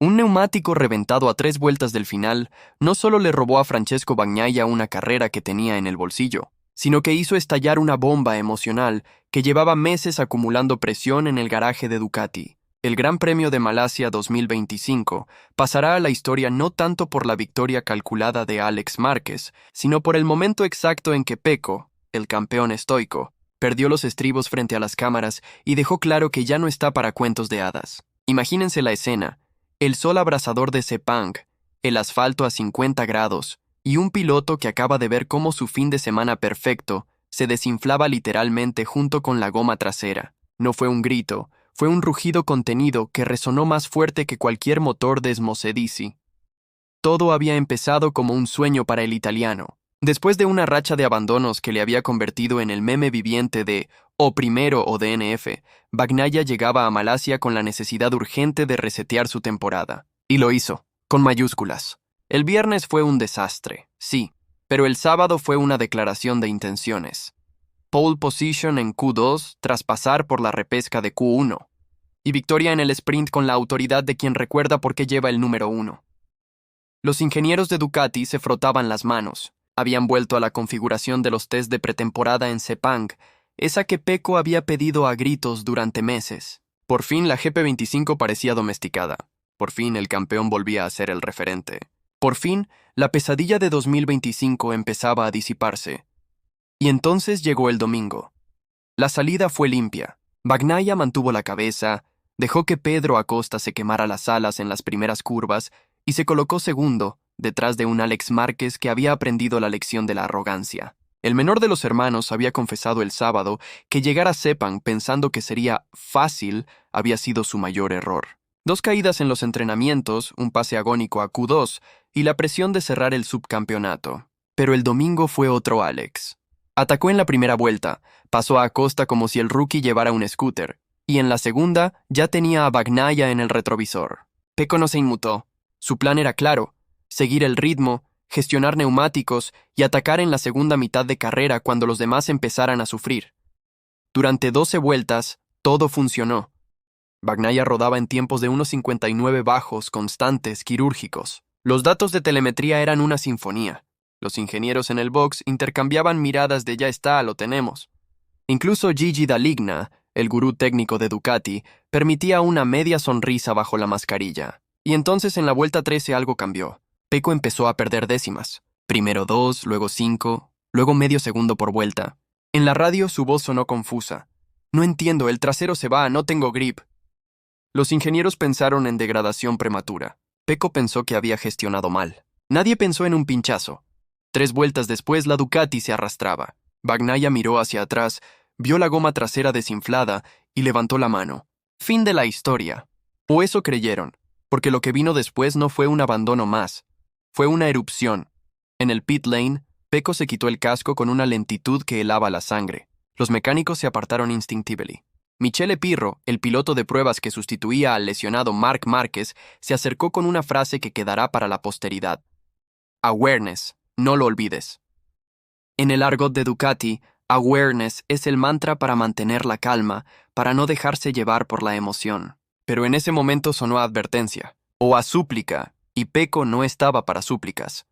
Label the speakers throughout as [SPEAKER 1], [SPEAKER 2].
[SPEAKER 1] Un neumático reventado a 3 vueltas del final no solo le robó a Francesco Bagnaia una carrera que tenía en el bolsillo, sino que hizo estallar una bomba emocional que llevaba meses acumulando presión en el garaje de Ducati. El Gran Premio de Malasia 2025 pasará a la historia no tanto por la victoria calculada de Alex Márquez, sino por el momento exacto en que Pecco, el campeón estoico, perdió los estribos frente a las cámaras y dejó claro que ya no está para cuentos de hadas. Imagínense la escena: el sol abrasador de Sepang, el asfalto a 50 grados, y un piloto que acaba de ver cómo su fin de semana perfecto se desinflaba literalmente junto con la goma trasera. No fue un grito, fue un rugido contenido que resonó más fuerte que cualquier motor de Smosedici. Todo había empezado como un sueño para el italiano. Después de una racha de abandonos que le había convertido en el meme viviente de o primero o DNF, Bagnaia llegaba a Malasia con la necesidad urgente de resetear su temporada. Y lo hizo, con mayúsculas. El viernes fue un desastre, sí, pero el sábado fue una declaración de intenciones. Pole position en Q2 tras pasar por la repesca de Q1. Y victoria en el sprint con la autoridad de quien recuerda por qué lleva el número 1. Los ingenieros de Ducati se frotaban las manos. Habían vuelto a la configuración de los test de pretemporada en Sepang, esa que Pecco había pedido a gritos durante meses. Por fin la GP25 parecía domesticada. Por fin el campeón volvía a ser el referente. Por fin la pesadilla de 2025 empezaba a disiparse. Y entonces llegó el domingo. La salida fue limpia. Bagnaia mantuvo la cabeza, dejó que Pedro Acosta se quemara las alas en las primeras curvas y se colocó segundo, detrás de un Alex Márquez que había aprendido la lección de la arrogancia. El menor de los hermanos había confesado el sábado que llegar a Sepang pensando que sería fácil había sido su mayor error. 2 caídas en los entrenamientos, un pase agónico a Q2 y la presión de cerrar el subcampeonato. Pero el domingo fue otro Alex. Atacó en la primera vuelta, pasó a Acosta como si el rookie llevara un scooter, y en la segunda ya tenía a Bagnaia en el retrovisor. Pecco no se inmutó. Su plan era claro: seguir el ritmo, gestionar neumáticos y atacar en la segunda mitad de carrera cuando los demás empezaran a sufrir. Durante 12 vueltas, todo funcionó. Bagnaia rodaba en tiempos de 1.59 bajos, constantes, quirúrgicos. Los datos de telemetría eran una sinfonía. Los ingenieros en el box intercambiaban miradas de "ya está, lo tenemos". Incluso Gigi Dall'Igna, el gurú técnico de Ducati, permitía una media sonrisa bajo la mascarilla. Y entonces en la vuelta 13 algo cambió. Pecco empezó a perder décimas. Primero 2, luego 5, luego medio segundo por vuelta. En la radio su voz sonó confusa. "No entiendo, el trasero se va, no tengo grip". Los ingenieros pensaron en degradación prematura. Pecco pensó que había gestionado mal. Nadie pensó en un pinchazo. 3 vueltas después la Ducati se arrastraba. Bagnaia miró hacia atrás, vio la goma trasera desinflada y levantó la mano. Fin de la historia. O eso creyeron, porque lo que vino después no fue un abandono más. Fue una erupción. En el pit lane, Pecco se quitó el casco con una lentitud que helaba la sangre. Los mecánicos se apartaron instintively. Michele Pirro, el piloto de pruebas que sustituía al lesionado Marc Márquez, se acercó con una frase que quedará para la posteridad. Awareness, no lo olvides. En el argot de Ducati, awareness es el mantra para mantener la calma, para no dejarse llevar por la emoción. Pero en ese momento sonó a advertencia, o a súplica, y Pecco no estaba para súplicas.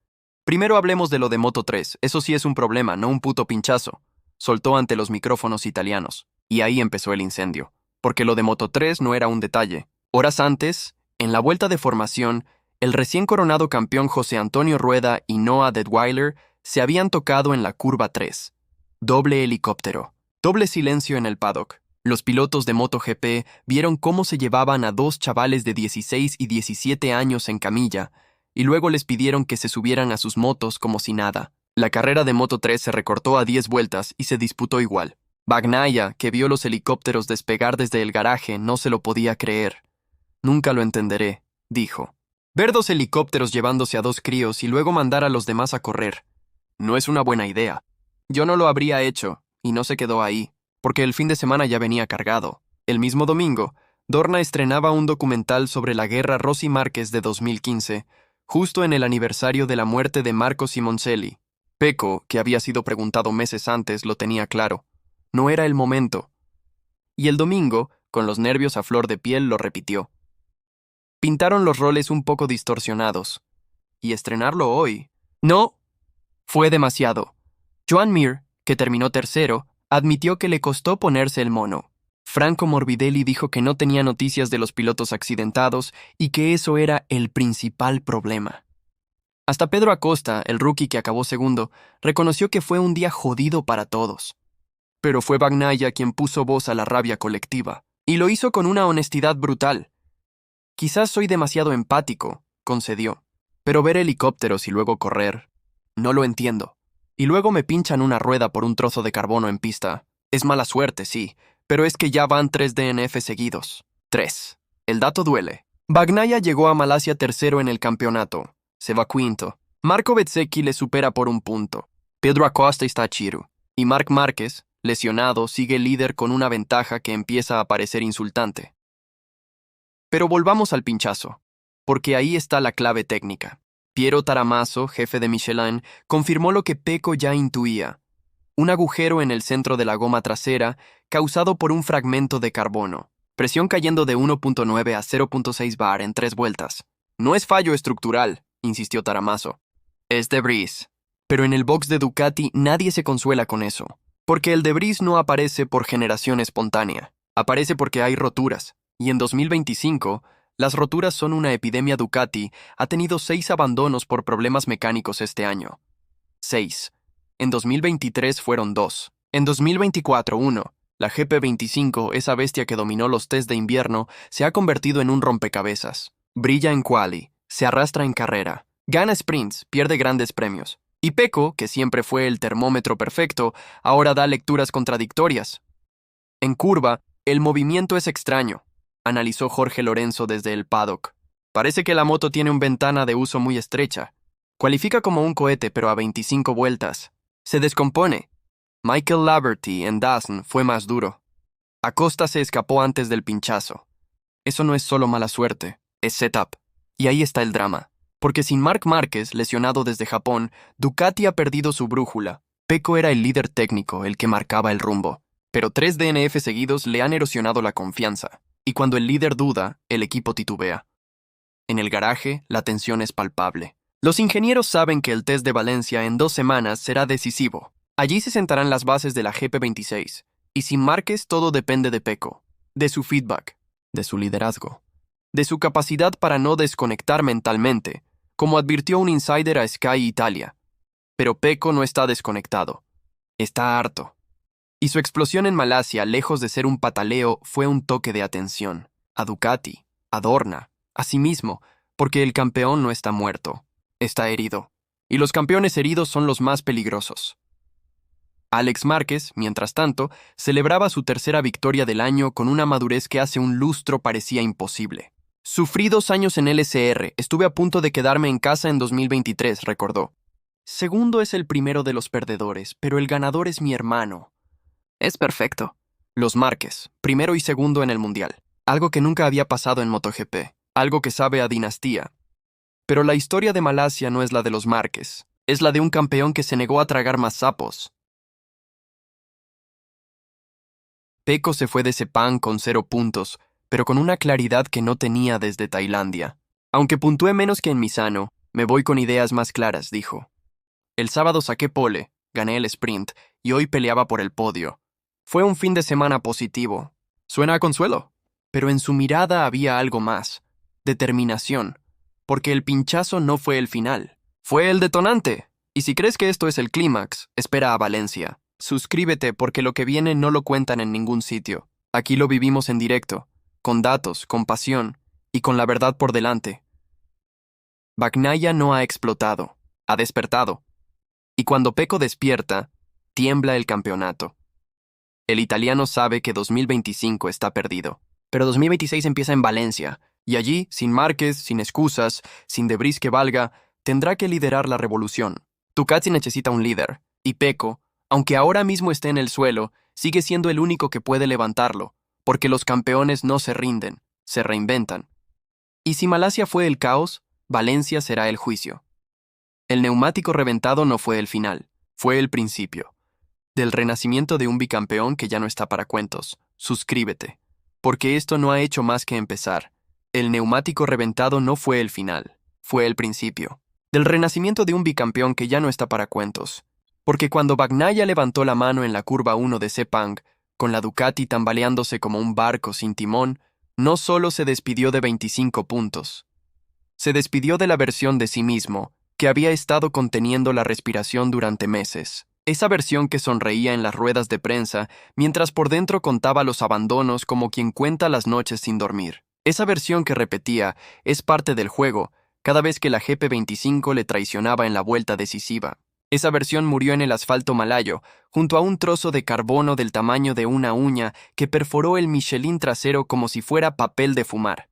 [SPEAKER 1] Primero hablemos de lo de Moto3, eso sí es un problema, no un puto pinchazo, soltó ante los micrófonos italianos. Y ahí empezó el incendio, porque lo de Moto3 no era un detalle. Horas antes, en la vuelta de formación, el recién coronado campeón José Antonio Rueda y Noah Detweiler se habían tocado en la curva 3. Doble helicóptero, doble silencio en el paddock. Los pilotos de MotoGP vieron cómo se llevaban a 2 chavales de 16 y 17 años en camilla, y luego les pidieron que se subieran a sus motos como si nada. La carrera de Moto3 se recortó a 10 vueltas y se disputó igual. Bagnaia, que vio los helicópteros despegar desde el garaje, no se lo podía creer. "Nunca lo entenderé", dijo. "Ver 2 helicópteros llevándose a 2 críos y luego mandar a los demás a correr. No es una buena idea. Yo no lo habría hecho", y no se quedó ahí, porque el fin de semana ya venía cargado. El mismo domingo, Dorna estrenaba un documental sobre la guerra Rossi Márquez de 2015, justo en el aniversario de la muerte de Marco Simoncelli. Pecco, que había sido preguntado meses antes, lo tenía claro. No era el momento. Y el domingo, con los nervios a flor de piel, lo repitió. Pintaron los roles un poco distorsionados. Y estrenarlo hoy. No, fue demasiado. Joan Mir, que terminó tercero, admitió que le costó ponerse el mono. Franco Morbidelli dijo que no tenía noticias de los pilotos accidentados y que eso era el principal problema. Hasta Pedro Acosta, el rookie que acabó segundo, reconoció que fue un día jodido para todos. Pero fue Bagnaia quien puso voz a la rabia colectiva, y lo hizo con una honestidad brutal. Quizás soy demasiado empático, concedió, pero ver helicópteros y luego correr, no lo entiendo. Y luego me pinchan una rueda por un trozo de carbono en pista. Es mala suerte, sí, pero es que ya van 3 DNF seguidos. 3. El dato duele. Bagnaia llegó a Malasia tercero en el campeonato. Se va quinto. Marco Bezzecchi le supera por un punto. Pedro Acosta está chiru. Y Marc Márquez, lesionado, sigue líder con una ventaja que empieza a parecer insultante. Pero volvamos al pinchazo, porque ahí está la clave técnica. Piero Taramasso, jefe de Michelin, confirmó lo que Pecco ya intuía. Un agujero en el centro de la goma trasera causado por un fragmento de carbono. Presión cayendo de 1.9 a 0.6 bar en 3 vueltas. No es fallo estructural, insistió Taramasso. Es debris. Pero en el box de Ducati nadie se consuela con eso. Porque el debris no aparece por generación espontánea. Aparece porque hay roturas. Y en 2025... las roturas son una epidemia. Ducati ha tenido 6 abandonos por problemas mecánicos este año. 6. En 2023 fueron 2. En 2024, 1. La GP25, esa bestia que dominó los test de invierno, se ha convertido en un rompecabezas. Brilla en quali, se arrastra en carrera, gana sprints, pierde grandes premios. Y Pecco, que siempre fue el termómetro perfecto, ahora da lecturas contradictorias. En curva, el movimiento es extraño, analizó Jorge Lorenzo desde el paddock. Parece que la moto tiene una ventana de uso muy estrecha. Cualifica como un cohete, pero a 25 vueltas. Se descompone. Michael Laverty en Dazn fue más duro. Acosta se escapó antes del pinchazo. Eso no es solo mala suerte, es setup. Y ahí está el drama. Porque sin Marc Márquez, lesionado desde Japón, Ducati ha perdido su brújula. Pecco era el líder técnico, el que marcaba el rumbo. Pero 3 DNF seguidos le han erosionado la confianza. Y cuando el líder duda, el equipo titubea. En el garaje, la tensión es palpable. Los ingenieros saben que el test de Valencia en 2 semanas será decisivo. Allí se sentarán las bases de la GP26. Y sin Márquez todo depende de Pecco, de su feedback, de su liderazgo, de su capacidad para no desconectar mentalmente, como advirtió un insider a Sky Italia. Pero Pecco no está desconectado. Está harto. Y su explosión en Malasia, lejos de ser un pataleo, fue un toque de atención. A Ducati, a Dorna, a sí mismo, porque el campeón no está muerto, está herido. Y los campeones heridos son los más peligrosos. Alex Márquez, mientras tanto, celebraba su tercera victoria del año con una madurez que hace un lustro parecía imposible. Sufrí 2 años en LSR, estuve a punto de quedarme en casa en 2023, recordó. Segundo es el primero de los perdedores, pero el ganador es mi hermano. Es perfecto. Los Márquez, primero y segundo en el Mundial. Algo que nunca había pasado en MotoGP. Algo que sabe a dinastía. Pero la historia de Malasia no es la de los Márquez. Es la de un campeón que se negó a tragar más sapos. Pecco se fue de Sepang con 0 puntos, pero con una claridad que no tenía desde Tailandia. Aunque puntué menos que en Misano, me voy con ideas más claras, dijo. El sábado saqué pole, gané el sprint, y hoy peleaba por el podio. Fue un fin de semana positivo. Suena a consuelo. Pero en su mirada había algo más. Determinación. Porque el pinchazo no fue el final. Fue el detonante. Y si crees que esto es el clímax, espera a Valencia. Suscríbete porque lo que viene no lo cuentan en ningún sitio. Aquí lo vivimos en directo. Con datos, con pasión y con la verdad por delante. Bagnaia no ha explotado. Ha despertado. Y cuando Pecco despierta, tiembla el campeonato. El italiano sabe que 2025 está perdido. Pero 2026 empieza en Valencia, y allí, sin Márquez, sin excusas, sin debris que valga, tendrá que liderar la revolución. Ducati necesita un líder, y Pecco, aunque ahora mismo esté en el suelo, sigue siendo el único que puede levantarlo, porque los campeones no se rinden, se reinventan. Y si Malasia fue el caos, Valencia será el juicio. El neumático reventado no fue el final, fue el principio. Del renacimiento de un bicampeón que ya no está para cuentos. Suscríbete, porque esto no ha hecho más que empezar. El neumático reventado no fue el final, fue el principio del renacimiento de un bicampeón que ya no está para cuentos. Porque cuando Bagnaia levantó la mano en la curva 1 de Sepang, con la Ducati tambaleándose como un barco sin timón, no solo se despidió de 25 puntos. Se despidió de la versión de sí mismo, que había estado conteniendo la respiración durante meses. Esa versión que sonreía en las ruedas de prensa, mientras por dentro contaba los abandonos como quien cuenta las noches sin dormir. Esa versión que repetía, es parte del juego, cada vez que la GP25 le traicionaba en la vuelta decisiva. Esa versión murió en el asfalto malayo, junto a un trozo de carbono del tamaño de una uña que perforó el Michelin trasero como si fuera papel de fumar.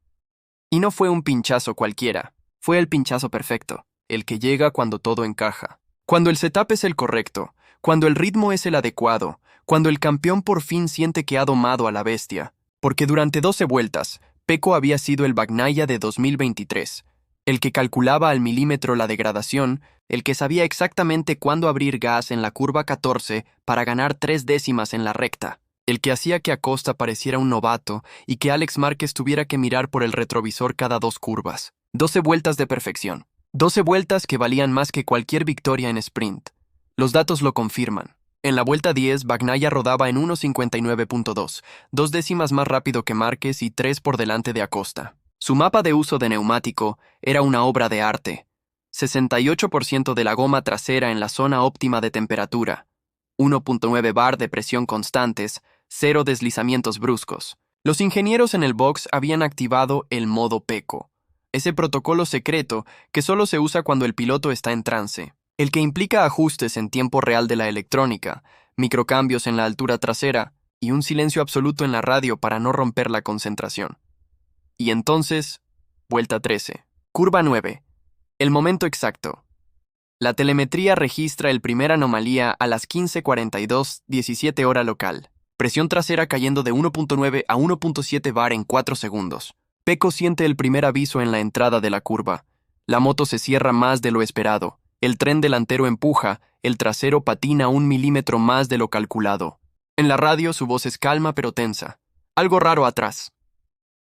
[SPEAKER 1] Y no fue un pinchazo cualquiera, fue el pinchazo perfecto, el que llega cuando todo encaja. Cuando el setup es el correcto, cuando el ritmo es el adecuado, cuando el campeón por fin siente que ha domado a la bestia. Porque durante 12 vueltas, Pecco había sido el Bagnaia de 2023, el que calculaba al milímetro la degradación, el que sabía exactamente cuándo abrir gas en la curva 14 para ganar 3 décimas en la recta, el que hacía que Acosta pareciera un novato y que Alex Márquez tuviera que mirar por el retrovisor cada 2 curvas. 12 vueltas de perfección. 12 vueltas que valían más que cualquier victoria en sprint. Los datos lo confirman. En la vuelta 10, Bagnaia rodaba en 1.59.2, 2 décimas más rápido que Márquez y 3 por delante de Acosta. Su mapa de uso de neumático era una obra de arte. 68% de la goma trasera en la zona óptima de temperatura, 1.9 bar de presión constantes, 0 deslizamientos bruscos. Los ingenieros en el box habían activado el modo Pecco, ese protocolo secreto que solo se usa cuando el piloto está en trance, el que implica ajustes en tiempo real de la electrónica, microcambios en la altura trasera y un silencio absoluto en la radio para no romper la concentración. Y entonces, vuelta 13, curva 9, el momento exacto. La telemetría registra el primer anomalía a las 15:42, 17 hora local. Presión trasera cayendo de 1.9 a 1.7 bar en 4 segundos. Pecco siente el primer aviso en la entrada de la curva. La moto se cierra más de lo esperado. El tren delantero empuja, el trasero patina 1 milímetro más de lo calculado. En la radio su voz es calma pero tensa. Algo raro atrás.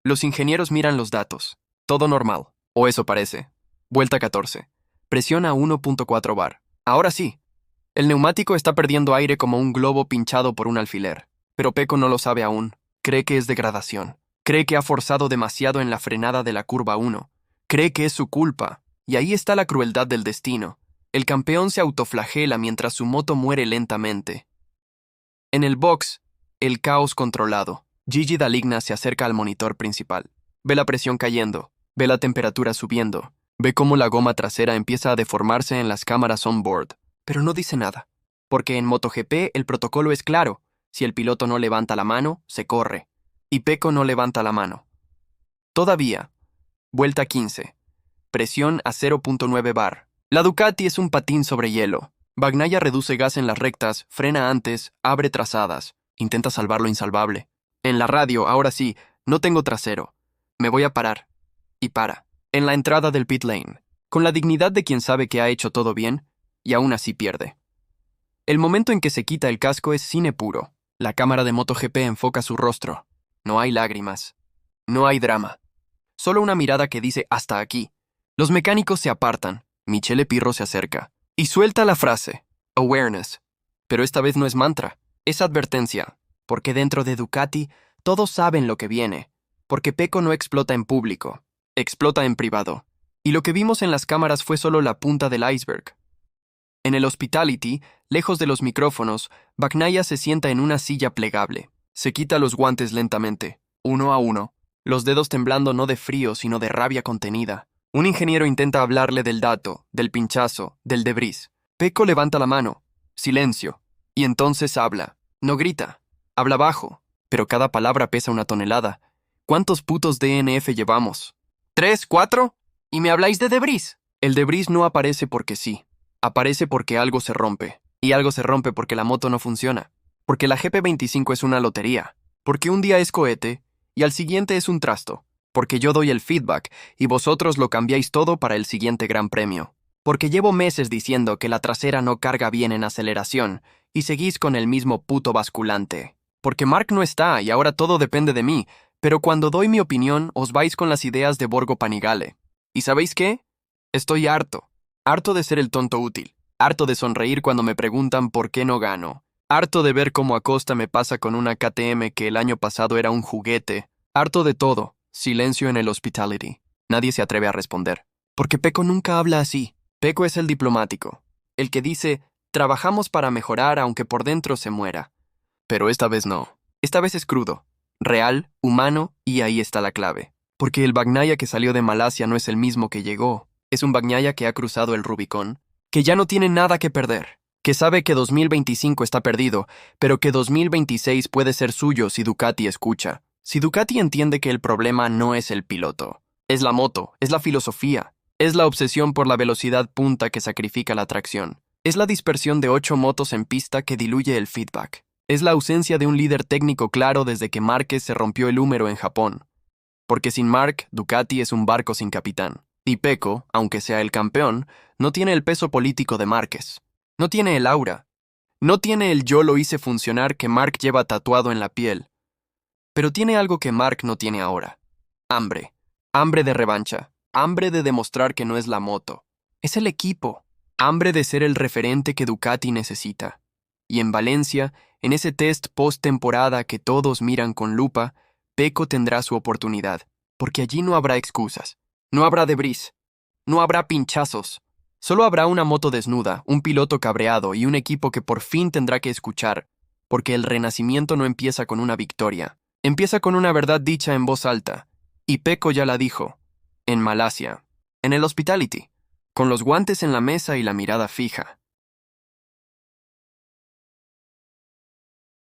[SPEAKER 1] Los ingenieros miran los datos. Todo normal. O eso parece. Vuelta 14. Presión a 1.4 bar. Ahora sí. El neumático está perdiendo aire como un globo pinchado por un alfiler. Pero Pecco no lo sabe aún. Cree que es degradación. Cree que ha forzado demasiado en la frenada de la curva 1. Cree que es su culpa. Y ahí está la crueldad del destino. El campeón se autoflagela mientras su moto muere lentamente. En el box, el caos controlado. Gigi Dall'Igna se acerca al monitor principal. Ve la presión cayendo. Ve la temperatura subiendo. Ve cómo la goma trasera empieza a deformarse en las cámaras on-board. Pero no dice nada. Porque en MotoGP el protocolo es claro. Si el piloto no levanta la mano, se corre. Y Pecco no levanta la mano. Todavía. Vuelta 15. Presión a 0.9 bar. La Ducati es un patín sobre hielo. Bagnaia reduce gas en las rectas, frena antes, abre trazadas. Intenta salvar lo insalvable. En la radio, ahora sí, no tengo trasero. Me voy a parar. Y para. En la entrada del pit lane. Con la dignidad de quien sabe que ha hecho todo bien, y aún así pierde. El momento en que se quita el casco es cine puro. La cámara de MotoGP enfoca su rostro. No hay lágrimas. No hay drama. Solo una mirada que dice hasta aquí. Los mecánicos se apartan. Michele Pirro se acerca. Y suelta la frase. Awareness. Pero esta vez no es mantra. Es advertencia. Porque dentro de Ducati, todos saben lo que viene. Porque Pecco no explota en público. Explota en privado. Y lo que vimos en las cámaras fue solo la punta del iceberg. En el Hospitality, lejos de los micrófonos, Bagnaia se sienta en una silla plegable. Se quita los guantes lentamente, uno a uno, los dedos temblando no de frío, sino de rabia contenida. Un ingeniero intenta hablarle del dato, del pinchazo, del debris. Pecco levanta la mano. Silencio. Y entonces habla. No grita. Habla bajo. Pero cada palabra pesa una tonelada. ¿Cuántos putos DNF llevamos? ¿3, 4? ¿Y me habláis de debris? El debris no aparece porque sí. Aparece porque algo se rompe. Y algo se rompe porque la moto no funciona. Porque la GP25 es una lotería. Porque un día es cohete y al siguiente es un trasto. Porque yo doy el feedback y vosotros lo cambiáis todo para el siguiente gran premio. Porque llevo meses diciendo que la trasera no carga bien en aceleración y seguís con el mismo puto basculante. Porque Mark no está y ahora todo depende de mí, Pero cuando doy mi opinión, os vais con las ideas de Borgo Panigale. ¿Y sabéis qué? Estoy harto. Harto de ser el tonto útil. Harto de sonreír cuando me preguntan por qué no gano. Harto de ver cómo Acosta me pasa con una KTM que el año pasado era un juguete. Harto de todo. Silencio en el hospitality. Nadie se atreve a responder. Porque Peco nunca habla así. Peco es el diplomático. El que dice, trabajamos para mejorar aunque por dentro se muera. Pero esta vez no. Esta vez es crudo. Real, humano, y ahí está la clave. Porque el Bagnaia que salió de Malasia no es el mismo que llegó. Es un Bagnaia que ha cruzado el Rubicón, que ya no tiene nada que perder, que sabe que 2025 está perdido, pero que 2026 puede ser suyo si Ducati escucha. Si Ducati entiende que el problema no es el piloto, es la moto, es la filosofía, es la obsesión por la velocidad punta que sacrifica la tracción, es la dispersión de 8 motos en pista que diluye el feedback, es la ausencia de un líder técnico claro desde que Márquez se rompió el húmero en Japón. Porque sin Marc, Ducati es un barco sin capitán. Y Pecco, aunque sea el campeón, no tiene el peso político de Márquez. No tiene el aura. No tiene el yo lo hice funcionar que Marc lleva tatuado en la piel. Pero tiene algo que Marc no tiene ahora. Hambre. Hambre de revancha. Hambre de demostrar que no es la moto. Es el equipo. Hambre de ser el referente que Ducati necesita. Y en Valencia, en ese test post-temporada que todos miran con lupa, Pecco tendrá su oportunidad, porque allí no habrá excusas, no habrá debris, no habrá pinchazos. Solo habrá una moto desnuda, un piloto cabreado y un equipo que por fin tendrá que escuchar, porque el renacimiento no empieza con una victoria, empieza con una verdad dicha en voz alta. Y Pecco ya la dijo, en Malasia, en el hospitality, con los guantes en la mesa y la mirada fija.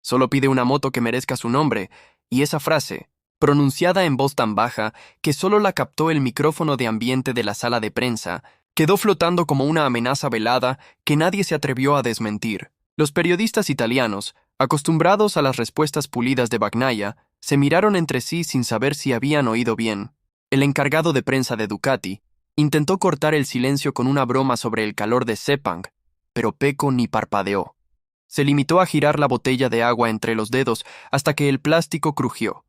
[SPEAKER 1] Solo pide una moto que merezca su nombre, y esa frase, pronunciada en voz tan baja que solo la captó el micrófono de ambiente de la sala de prensa, quedó flotando como una amenaza velada que nadie se atrevió a desmentir. Los periodistas italianos, acostumbrados a las respuestas pulidas de Bagnaia, se miraron entre sí sin saber si habían oído bien. El encargado de prensa de Ducati intentó cortar el silencio con una broma sobre el calor de Sepang, pero Pecco ni parpadeó. Se limitó a girar la botella de agua entre los dedos hasta que el plástico crujió.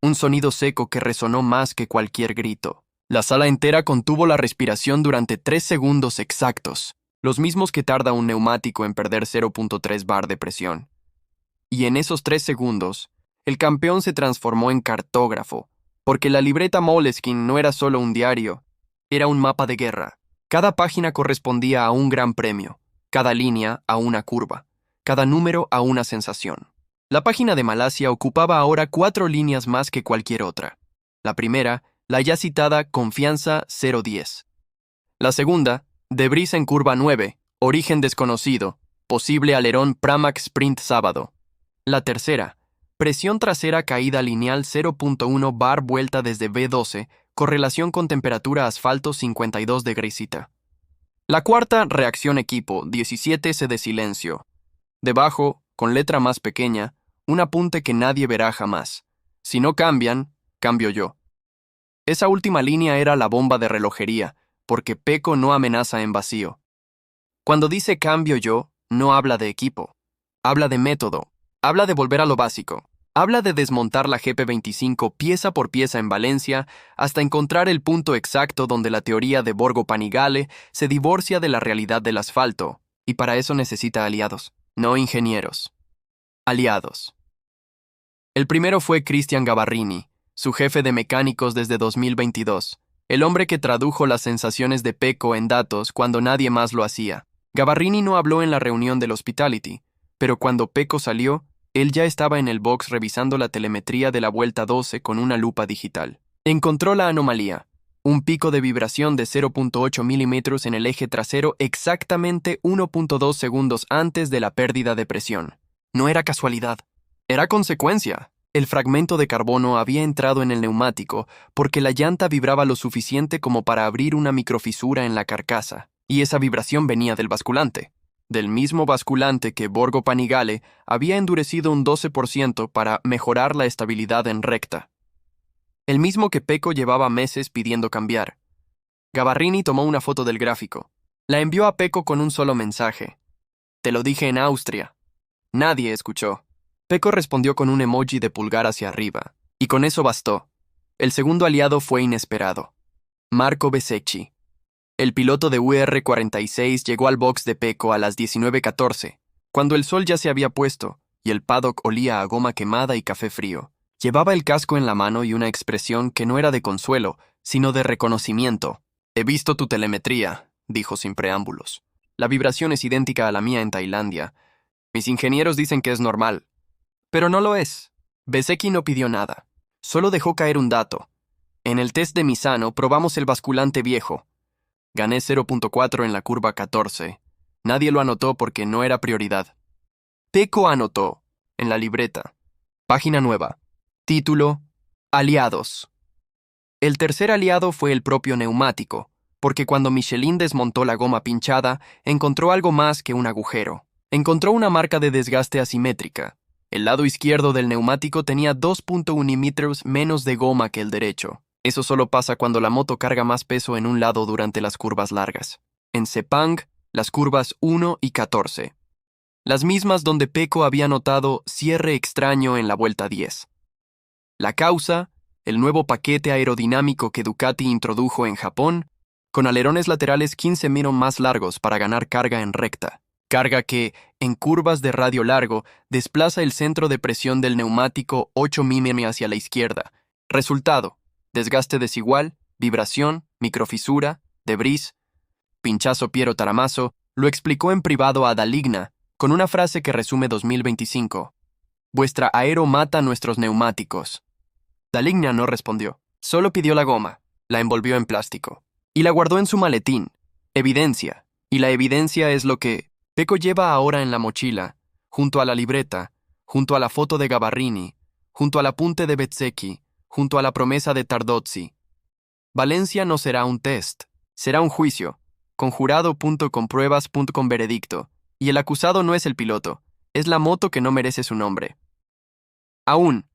[SPEAKER 1] Un sonido seco que resonó más que cualquier grito. La sala entera contuvo la respiración durante 3 segundos exactos, los mismos que tarda un neumático en perder 0.3 bar de presión. Y en esos 3 segundos, el campeón se transformó en cartógrafo, porque la libreta Moleskine no era solo un diario, era un mapa de guerra. Cada página correspondía a un gran premio, cada línea a una curva. Cada número a una sensación. La página de Malasia ocupaba ahora 4 líneas más que cualquier otra. La primera, la ya citada Confianza 010. La segunda, Debris en curva 9, origen desconocido, posible alerón Pramac Sprint sábado. La tercera, presión trasera caída lineal 0.1 bar vuelta desde B12, correlación con temperatura asfalto 52 de Grisita. La cuarta, reacción equipo 17 C de silencio. Debajo, con letra más pequeña, un apunte que nadie verá jamás. Si no cambian, cambio yo. Esa última línea era la bomba de relojería, porque Pecco no amenaza en vacío. Cuando dice cambio yo, no habla de equipo. Habla de método. Habla de volver a lo básico. Habla de desmontar la GP25 pieza por pieza en Valencia hasta encontrar el punto exacto donde la teoría de Borgo Panigale se divorcia de la realidad del asfalto, y para eso necesita aliados. No ingenieros. Aliados. El primero fue Cristian Gabarrini, su jefe de mecánicos desde 2022, el hombre que tradujo las sensaciones de Pecco en datos cuando nadie más lo hacía. Gabarrini no habló en la reunión del hospitality, pero cuando Pecco salió, él ya estaba en el box revisando la telemetría de la vuelta 12 con una lupa digital. Encontró la anomalía. Un pico de vibración de 0.8 milímetros en el eje trasero exactamente 1.2 segundos antes de la pérdida de presión. No era casualidad, era consecuencia. El fragmento de carbono había entrado en el neumático porque la llanta vibraba lo suficiente como para abrir una microfisura en la carcasa, y esa vibración venía del basculante. Del mismo basculante que Borgo Panigale había endurecido un 12% para mejorar la estabilidad en recta. El mismo que Pecco llevaba meses pidiendo cambiar. Gabarrini tomó una foto del gráfico. La envió a Pecco con un solo mensaje. Te lo dije en Austria. Nadie escuchó. Pecco respondió con un emoji de pulgar hacia arriba. Y con eso bastó. El segundo aliado fue inesperado. Marco Bezzecchi. El piloto de UR-46 llegó al box de Pecco a las 19:14, cuando el sol ya se había puesto y el paddock olía a goma quemada y café frío. Llevaba el casco en la mano y una expresión que no era de consuelo, sino de reconocimiento. «He visto tu telemetría», dijo sin preámbulos. «La vibración es idéntica a la mía en Tailandia. Mis ingenieros dicen que es normal. Pero no lo es». Bezzecchi no pidió nada. Solo dejó caer un dato. «En el test de Misano probamos el basculante viejo. Gané 0.4 en la curva 14. Nadie lo anotó porque no era prioridad. Pecco anotó, en la libreta. Página nueva. Título: Aliados. El tercer aliado fue el propio neumático, porque cuando Michelin desmontó la goma pinchada, encontró algo más que un agujero. Encontró una marca de desgaste asimétrica. El lado izquierdo del neumático tenía 2.1 milímetros menos de goma que el derecho. Eso solo pasa cuando la moto carga más peso en un lado durante las curvas largas. En Sepang, las curvas 1 y 14. Las mismas donde Pecco había notado cierre extraño en la vuelta 10. La causa: el nuevo paquete aerodinámico que Ducati introdujo en Japón, con alerones laterales 15 mm más largos para ganar carga en recta. Carga que, en curvas de radio largo, desplaza el centro de presión del neumático 8 mm hacia la izquierda. Resultado: desgaste desigual, vibración, microfisura, debris. Pinchazo Piero Taramaso lo explicó en privado a Daligna con una frase que resume 2025. «Vuestra aero mata nuestros neumáticos». Daligna no respondió, solo pidió la goma, la envolvió en plástico y la guardó en su maletín. Evidencia, y la evidencia es lo que Pecco lleva ahora en la mochila, junto a la libreta, junto a la foto de Gabarrini, junto al apunte de Bezzecchi, junto a la promesa de Tardozzi. Valencia no será un test, será un juicio, con jurado, con pruebas, con veredicto, y el acusado no es el piloto, es la moto que no merece su nombre. Aún,